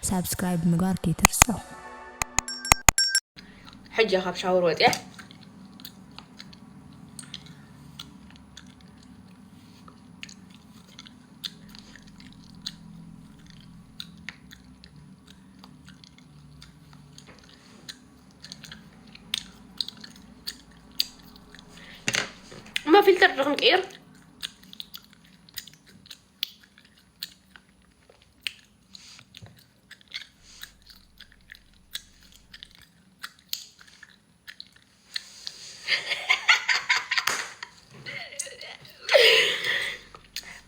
سبسكرايب مقار كي ترسل حجة خاب شاور وطيح ما فلتر رقم كير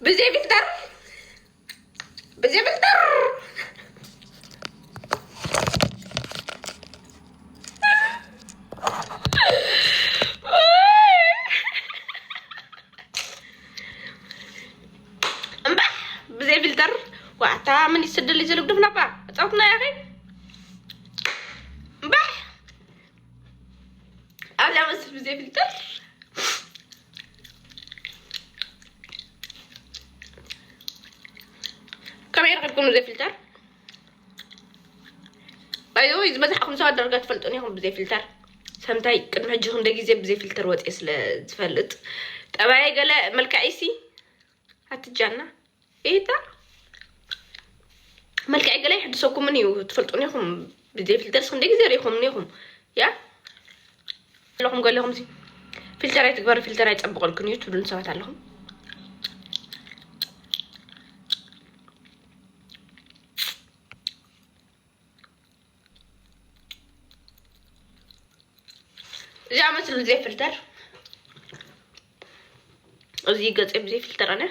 بزي فلتر بزي فلتر بزي فلتر وقتها من يسدل لي زلق دفنا با اتصوتنا يا اخي مبح انا بس بزي فلتر كم يرغبكم زي فلتر بايدو إذا مزحكم سوا درجات فلتوني هم بزي فلتر سمتاي قد ما حجهم دقي زي بزي فلتر وطي سلا تفلت طبعا قال ملكعيسي هتجانا ايه ده ملكعي قال يحد سوكم مني تفلتوني هم بزي فلتر سم دقي زي ريخم منيهم يا لهم قال لهم زي فلتر يتكبر فلتر يتطبق لكم يوتيوب نسوات لهم جاء مثل زي فلتر وزي قص زي فلتر أنا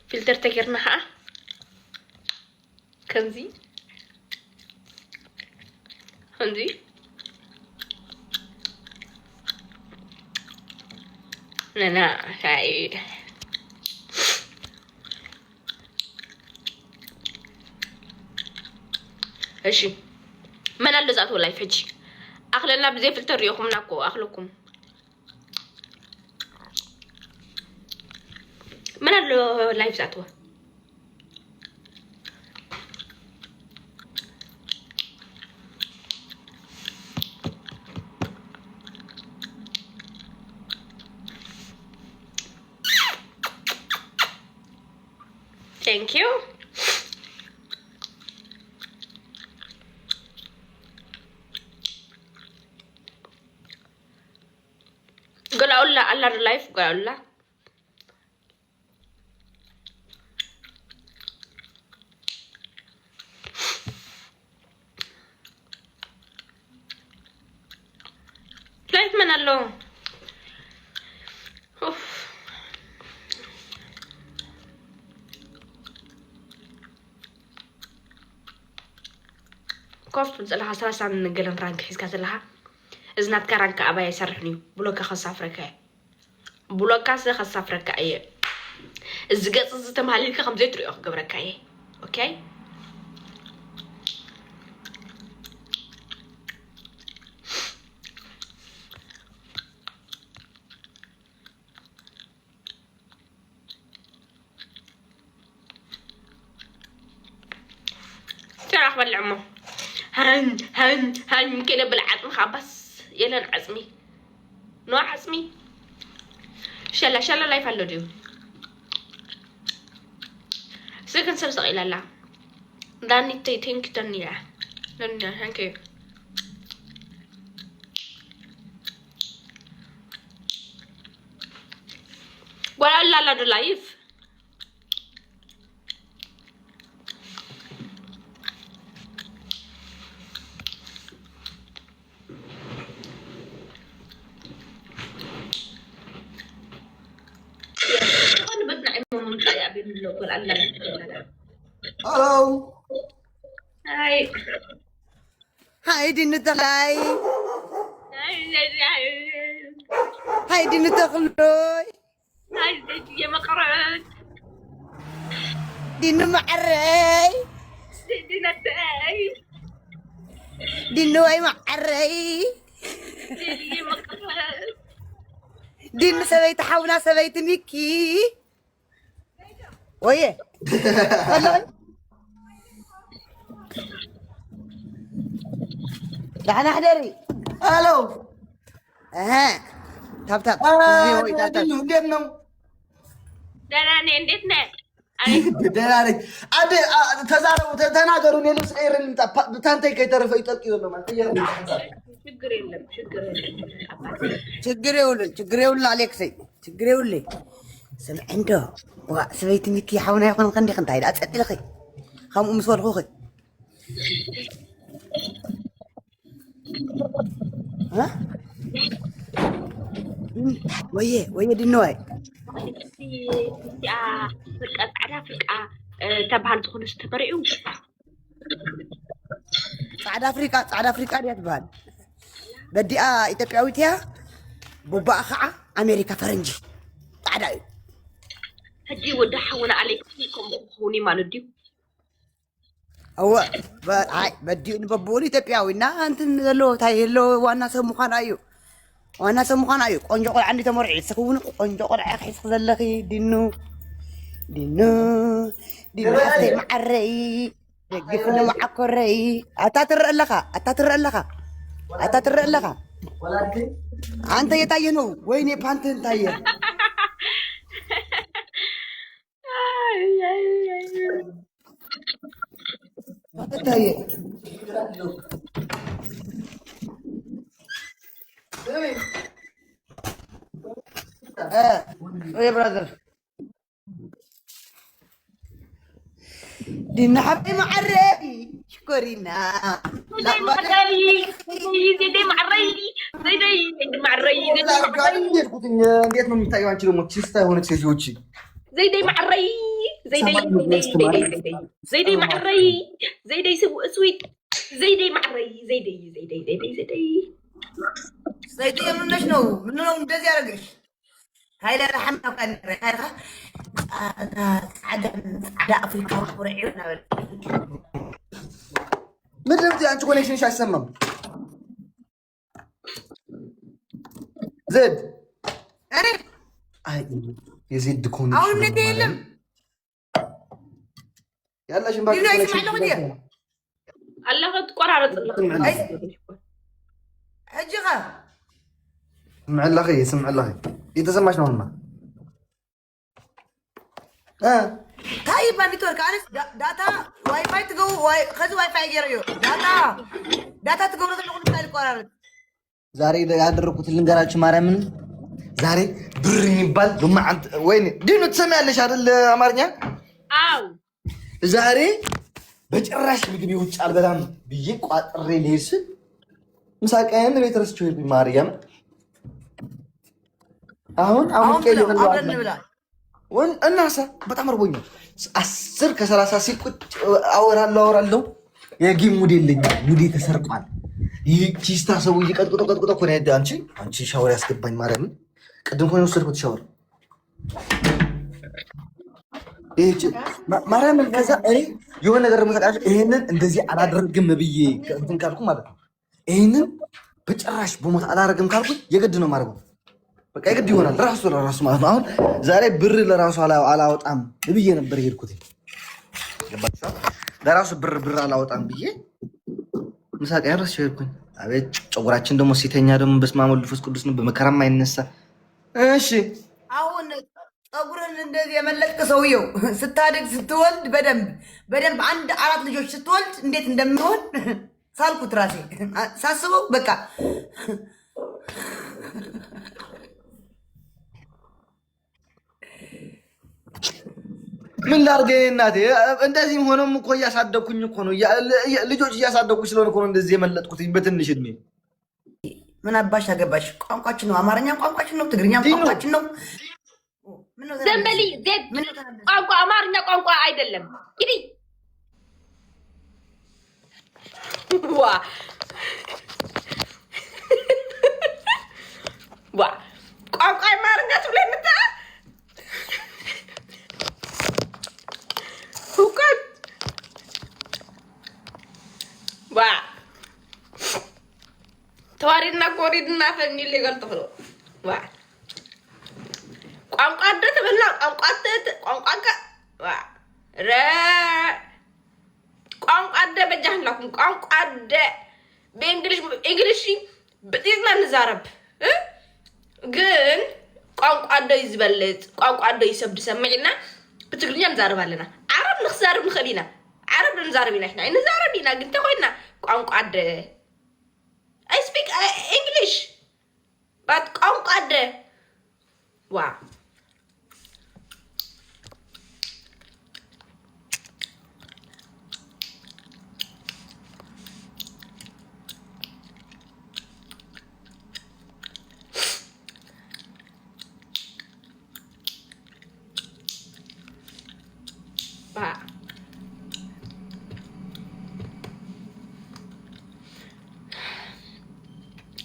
فلتر تكرنا ها كنزي هنزي لا هاي هشي من اللي زاتو لايف هجي أخلنا بزي فلتر يوكم ناكو أخلكم من اللايف ذاته thank you قال أقول لا على اللايف قال أقول لا لايف من اللون أوف كوفت بزلها سلاسة من قلن رانك حيث كازلها إذنات كرانك أبا يسرحني بلوكا خصافرك بلوكا خصافرك أيه الزقاط الزتم هاليلك خمزة تريق قبرك أيه أوكي تعرف بالعمو هن كده بالعظم خبص يلا عزمي نوع عزمي شلا لا يفعلوا ديو سكن سبسق إلى لا داني تيتينك تنيا هنكي ولا لا لايف Hello. Hi. Hi, Dinutay. Hi, Dinutakloy. Hi, يا مقرات. Dinu Maray. Dinatay. Dinu ay Maray. يا مقرات. دين سويت حونا سويت ميكي ويه والله دعنا حدري الو تاب تاب دينو دناني انديتنا دناني ادي تزارو تناغرو نلس ايرن تانتي كيترفي تلقي له ما شكرا لله ችግር ይውል عليك سي ችግር ይውል سمع عنده سبيت ميكي حاونا يكون قندي خنتاي لا تصدي لخي خمو مسول خوخي ها ويه دنوي فرقة صعدة فرقة تبهال تكون استبرئو صعدة أفريقيا دي تبهال بدي إثيوبياويتها بوبا خعة أمريكا فرنجي صعدة هجي ودا حونا عليكم خوني ما نديو هو هاي بدي نببولي إثيوبياوي نا أنت لو تاي لو وانا سمو خان أيو قنجو قل عندي تمرعي سكون قنجو قل عايز خزلخي دينو حتى مع الرأي دقفنا معك الرأي أتاتر لك أنت يتاينو وين يبانت انتاين تاين يا برادر دينا حبي مع الرأي شكرينا زي مع الرأي እንዴት ነው የሚታየው? አንቺ ደግሞ ቺስታ የሆነች ሴትዮች زي دي مع الري زي دي مع الري زي دي سو سويت زي دي مع الري زي دي منش نو እንደዚህ ያረግሽ هاي لا رحمنا كان رخاخه عدا افريقيا ورعينا ምንድን ነው አንቺ ኮኔክሽንሽ አይሰማም? زد انا يزيد كونكشن አሁን እንዴት የለም ያላሽ ባክ الله تقرارط الله اجيغا سمع الله يتسمعش ነው هنا طيب نتورك انس داتا واي فاي تجو واي خذ واي فاي غيريو داتا تجو ነው ነው ታል ቆራረጥ ዛሬ ያደረኩት ልንገራችሁ ማርያምን ዛሬ ብር የሚባል በማንት ወይኔ ዲኑ ትሰማያለሽ አይደል አማርኛ አው ዛሬ በጭራሽ ምግብ ይውጭ አልበላም ብዬ ቋጥሬ ልሄድ ምሳቃዬን ቤት ረስቼው ማርያም አሁን አብረን ወን እናሳ በጣም አርቦኛል 10 ከ30 ሲቁጭ አወራለሁ የጊም ሙዴልኝ ሙዴ ተሰርቋል ይቺስታ ሰው ይቀጥቅጦ እኮ ነው ያደ አንቺ ሻወር ያስገባኝ ማርያምን ቅድም ሆነ ወሰድኩት ሻወር እቺ ማርያምን ከዛ እኔ የሆነ ነገር መጣጣሽ ይሄንን እንደዚህ አላደርግም ብዬ እንትን ካልኩ ማለት ነው ይሄንን በጭራሽ በሞት አላደርግም ካልኩ የግድ ነው ማርያም በቃ የግድ ይሆናል ራሱ ማለት ነው አሁን ዛሬ ብር ለራሱ አላወጣም ብዬ ነበር የሄድኩት ገባሽ ለራሱ ብር አላወጣም ብዬ ምሳቅ ያርስ ሸርኩኝ አቤት ጨጉራችን ደግሞ ሲተኛ ደግሞ በስመ አብ ወወልድ ወመንፈስ ቅዱስ ነው በመከራም አይነሳ እሺ አሁን ጸጉርን እንደዚህ የመለጥክ ሰውየው ስታድግ ስትወልድ በደንብ አንድ 4 ልጆች ስትወልድ እንዴት እንደሚሆን ሳልኩት ራሴ ሳስበው በቃ ምን ላድርግ እናቴ እንደዚህ ሆኖም እኮ እያሳደኩኝ እኮ ነው ልጆች እያሳደኩኝ ስለሆነ እኮ ነው እንደዚህ የመለጥኩትኝ በትንሽ እድሜ ምን አባሽ አገባሽ ቋንቋችን ነው አማርኛም ቋንቋችን ነው ትግርኛም ቋንቋችን ነው ዘንበሊ ዜድ ቋንቋ አማርኛ ቋንቋ አይደለም ግዲ ዋ ቋንቋ አማርኛ ትብለህ ምታ ሁከት ዋ ተዋሪድና ኮሪድና ፈሚሊ ገልጥፍሎ ዋ ቋንቋ ተበላ ቋንቋ ዋ ረ ቋንቋ በጃህላኩም ቋንቋ بإنجليش بتيزنا نزارب ግን ቋንቋ ደይ ዝበለጥ ቋንቋ ደይ ሰብድ ሰምዕና ብትግርኛ نزارب ኣለና ዓረብ ንኽዛርብ ንኽእል ኢና ዓረብ ንዛረብ ኢና እሕና ንዛረብ ኢና ግን ተኾይና ቋንቋ ደ I speak English but ቋንቋ ደ ዋ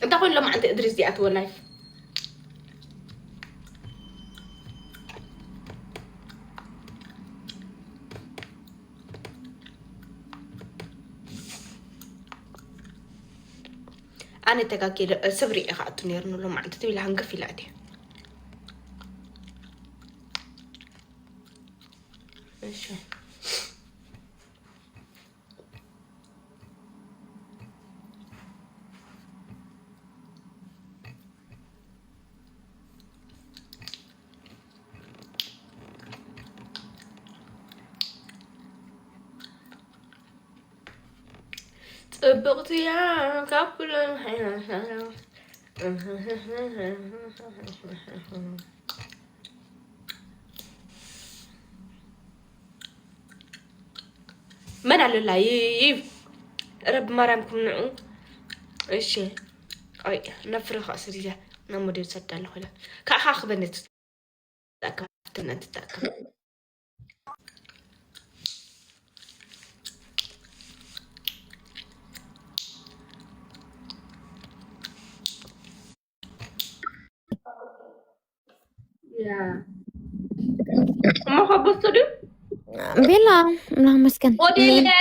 انت كل ما انت ادرس دي اتو لايف انا تكاكي صبري اخاتو نيرنو لو ما انت تبي لها نقفي لادي ماشي طبقت يا كابل من على اللايف رب مرامكم نعو ايش اي نفرخ اسريجا نمدير سدال خلا كاخ بنت تتاكد يا ما خبصت دي بلا لا مسكن موديلي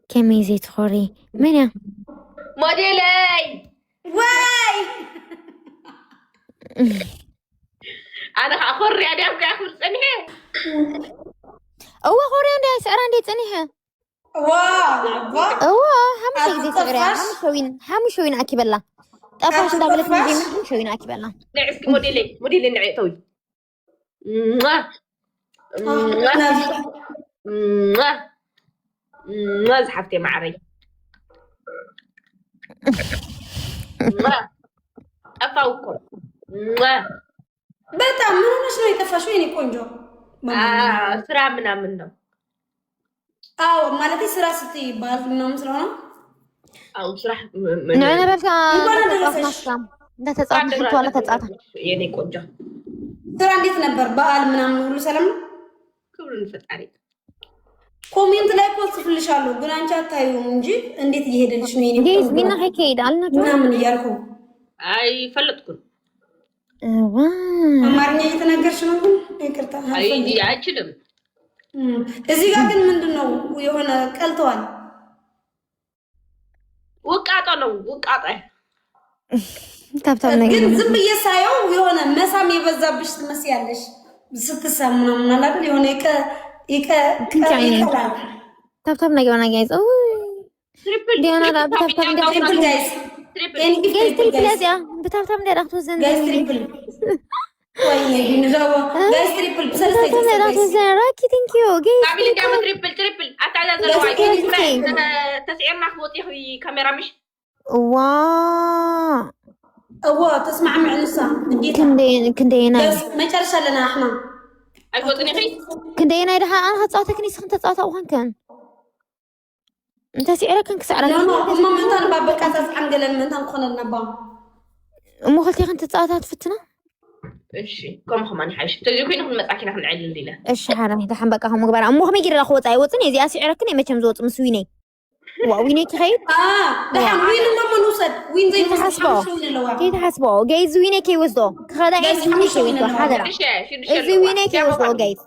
كمي زيت خوري منو موديلي واي انا اخري انا ابغى اخذ سنه هو خوري عندي سعر عندي تنيها واو هو هم شيء زيت غير هم شوين اكي بلا طفاش دابلت من دي هم شوين اكي بلا نعسك موديلي نعيطوي ما زحفتي معري افاوكم በጣም ምን ሆነሽ ነው የጠፋሽው? የኔ ቆንጆ ስራ ምናምን ነው። አዎ ማለት ስራ ስትይ ባል ምናምን ስለሆነ አዎ ስራ نعم بس እንደ ተጻፈ ወላ ተጻፈ የኔ ቆንጆ ስራ እንዴት ነበር? በዓል ምናምን ሁሉ ሰላም ነው? ክብሩን ፈጣሪ ኮሜንት ላይ ፖስት ፍልሻለሁ ግን አንቺ አታዩም እንጂ እንዴት እየሄደልሽ ነው? የኔ جيز منا هيك ይሄዳል ነው ምናምን እያልኩ አይ ፈለጥኩን አማርኛ እየተናገርሽ ነው ግን ይቅርታ አይ አይችልም። እዚህ ጋር ግን ምንድነው የሆነ ቀልተዋል። ውቃጣ ነው ውቃጣ ታብታብ ነገር ግን ዝም ብዬ ሳየው የሆነ መሳም የበዛብሽ ትመስያለሽ ስትሰሙ ነው ማለት የሆነ ታብታብ ነገር ነው ጋይስ ትሪፕል ዲያና ታብታብ ነገር ጋይስ ጋይስ ትሪፕል ያ በታብታብ እንደራክቶ ዘንድ ጋይስ ትሪፕል ወይ ዲንዛው ጋይስ ትሪፕል ሰለስተ ታብታብ ዘንድ ራኪ ቴንክ ዩ ጋይስ تعملي كام تريبل اتعدى تسعيرنا خبطي كاميرا مش وا تسمع معنسا كندينا ما يشرش لنا احنا الفوتني خي كندينا ده انا هتصاوتك ني سخنت تصاوتا وهن كان انت سعرك كان كسعرك لا ما انت بابك اساس عن قلم انت نكون النبا مو خلتي كنت تصاوتا تفتنا እሺ ከምከማን ሓሽ ተዚኩኝ ነው መጣኪና ክንዕልል ዲላ እሺ ሓራ ሄዳ ሓንበቃ هم ግባራ እሞ ከመይ ጌራ ኸወፃ ይወፅን እዚ ኣስዕረክን የመቸም ዝወፅ ምስ ዊኔ وين كيخيد دحين وين ما منوصل وين زي تحسبه كي تحسبه جايز وين كي وصدو خدا عيش حمشي وينتو حاضرة إذا وين كي وصدو جايز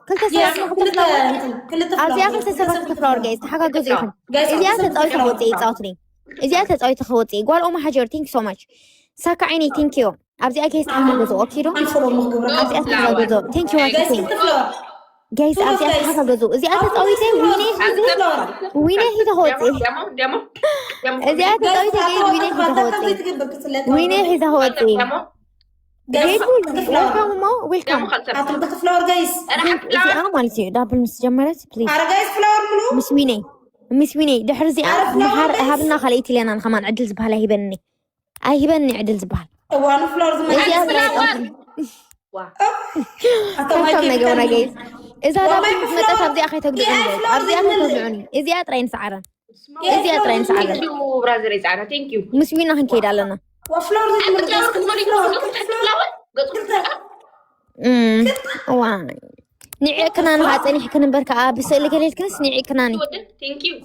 كل تسبب أزي آخر تسبب تفلور جايز حاجة جزيهم إذا تتأوي تخوتي تعطني إذا تتأوي تخوتي قال أم حجر thank so much ساكا عيني thank you أبزي أكيس تحمل جزو أكيدو أبزي أتحمل جزو thank you جايز أبدي أتحكى جزء إذا أتطويتي وينه هي تهوتي إذا أتطويتي جايز وينه هي تهوتي جايز ويلكم أعطيك فلور جايز إذا أنا مالتي دابل مسجملت بليز أنا جايز فلور ملو مش ويني دحر زي نهار هابنا خليتي لي أنا كمان عدل زبالة هيبني هيبني عدل زبالة وانا فلور جايز إذا دابل متى أبدي أخي تقدرين أبدي أخي ترجعوني إذا أترين سعرا إذا أترين سعرا برازيل سعرا ثانك يو مش وين راح نكيد علينا وفلور واي نعي كنان هاتني حكنا بركة بسأل قليل كنس نعي كناني ثانك يو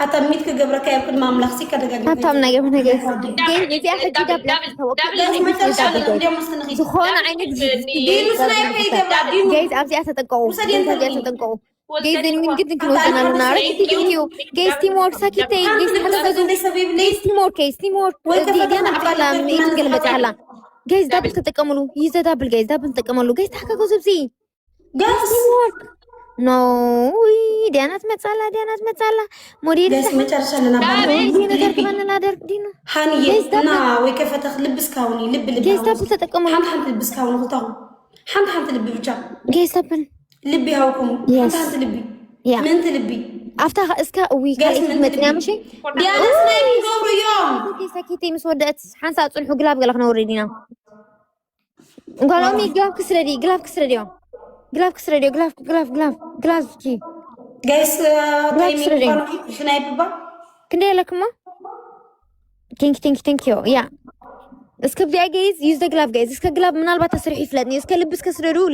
حتى ميتك قبرك يمكن ما ملخصي كذا حتى من نجيب جايز إذا أحد جاب سخون عينك جايز أبدي أتتقو جايز من جد كنوزنا لنا ركتيو جايز تيمور ساكتين جايز حتى جايز تيمور دي أنا أفعل ميت قلبت على جايز دابل تتكملوا يزا دابل جايز دابل تتكملوا جايز تحكي جوزب زي تيمور نو ديانات متصالة مدير جايز ما تعرفش أنا دينا دركبنا لا درك دينا هاني نا وكيف تخلبس كوني لب جايز دابل تتكملوا حمد تلبس كوني غطاهم حمد تلبي بجا جايز دابل لبي هاوكم حمد تلبي من تلبي أفتح إسكا ويكالي متنا مشي ديانا سنايبي دور يوم كي ساكيتي مسودات حنسا تصنحو قلاب قلق نوريدينا قالوا أمي قلاب كسرديو كي جايز تايمي سنايبي با كندي لكما ثانك يو يا اسكا بدي جايز يوز ذا جلاف جايز اسكا جلاف من البات تسرحي فلاتني اسكا لبس كسردو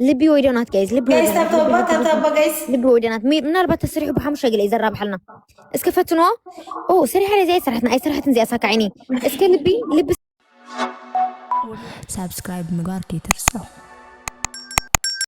لبي ويدونات جايز جايز تابا جايز لبي ويدونات من البات تسرحي بحمش شغل إذا راب حلنا اسكا فتنوا أوه سريح على زي سرحتنا أي سرحتنا زي أساك عيني اسكا لبس سبسكرايب مقاركي ترسل